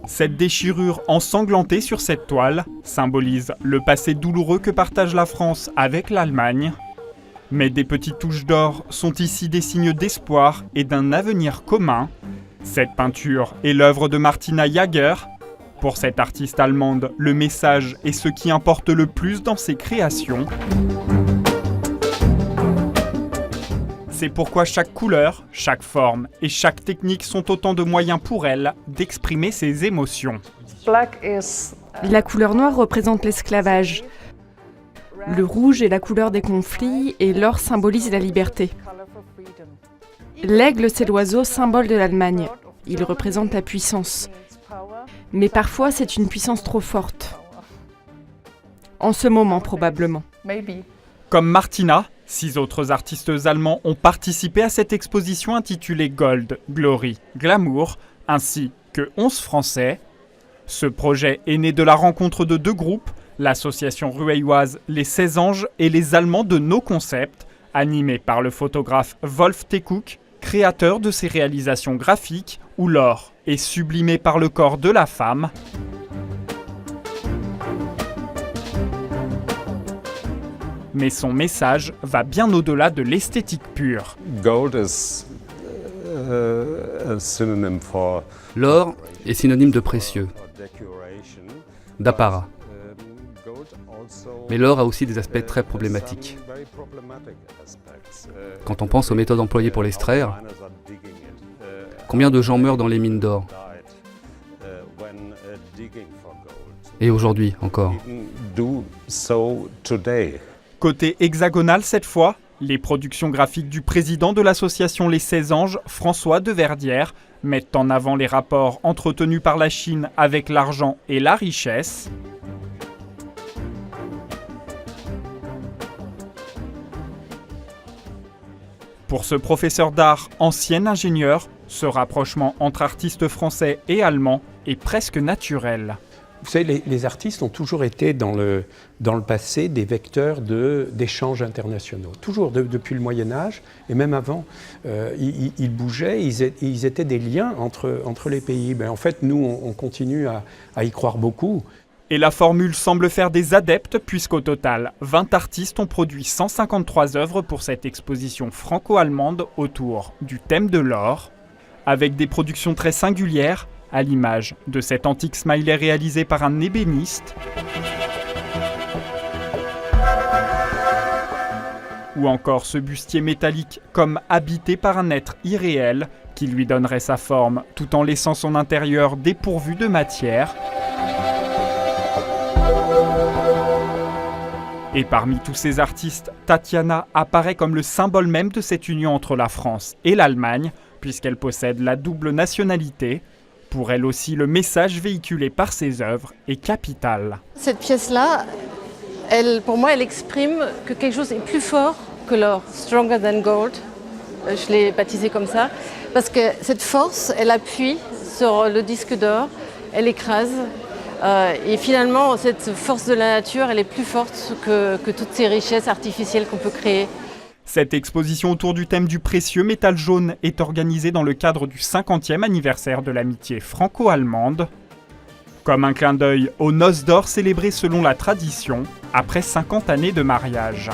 Cette déchirure ensanglantée sur cette toile symbolise le passé douloureux que partage la France avec l'Allemagne. Mais des petites touches d'or sont ici des signes d'espoir et d'un avenir commun. Cette peinture est l'œuvre de Martina Jaeger. Pour cette artiste allemande, le message est ce qui importe le plus dans ses créations. C'est pourquoi chaque couleur, chaque forme et chaque technique sont autant de moyens pour elle d'exprimer ses émotions. La couleur noire représente l'esclavage. Le rouge est la couleur des conflits et l'or symbolise la liberté. L'aigle, c'est l'oiseau symbole de l'Allemagne. Il représente la puissance. Mais parfois, c'est une puissance trop forte. En ce moment, probablement. Comme Martina, 6 autres artistes allemands ont participé à cette exposition intitulée Gold, Glory, Glamour, ainsi que 11 Français. Ce projet est né de la rencontre de 2 groupes, l'association rueilloise Les 16 Anges et les Allemands de No Concept, animés par le photographe Wolf Teckouck, créateur de ces réalisations graphiques où l'or est sublimé par le corps de la femme. Mais son message va bien au-delà de l'esthétique pure. L'or est synonyme de précieux, d'apparat. Mais l'or a aussi des aspects très problématiques. Quand on pense aux méthodes employées pour l'extraire, combien de gens meurent dans les mines d'or? Et aujourd'hui encore. Côté hexagonal cette fois, les productions graphiques du président de l'association Les 16 Anges, François de Verdière, mettent en avant les rapports entretenus par la Chine avec l'argent et la richesse. Pour ce professeur d'art, ancien ingénieur, ce rapprochement entre artistes français et allemands est presque naturel. Vous savez, les artistes ont toujours été dans le passé des vecteurs d'échanges internationaux. Toujours, depuis le Moyen-Âge, et même avant, ils bougeaient, ils étaient des liens entre les pays. Ben, en fait, nous, on continue à y croire beaucoup. Et la formule semble faire des adeptes, puisqu'au total, 20 artistes ont produit 153 œuvres pour cette exposition franco-allemande autour du thème de l'or, avec des productions très singulières, à l'image de cet antique smiley réalisé par un ébéniste, ou encore ce bustier métallique comme habité par un être irréel qui lui donnerait sa forme tout en laissant son intérieur dépourvu de matière. Et parmi tous ces artistes, Tatiana apparaît comme le symbole même de cette union entre la France et l'Allemagne, puisqu'elle possède la double nationalité. Pour elle aussi, le message véhiculé par ses œuvres est capital. Cette pièce-là, pour moi, elle exprime que quelque chose est plus fort que l'or, stronger than gold. Je l'ai baptisé comme ça, parce que cette force, elle appuie sur le disque d'or, elle écrase. Et finalement, cette force de la nature, elle est plus forte que toutes ces richesses artificielles qu'on peut créer. Cette exposition autour du thème du précieux métal jaune est organisée dans le cadre du 50e anniversaire de l'amitié franco-allemande. Comme un clin d'œil aux noces d'or célébrées selon la tradition, après 50 années de mariage.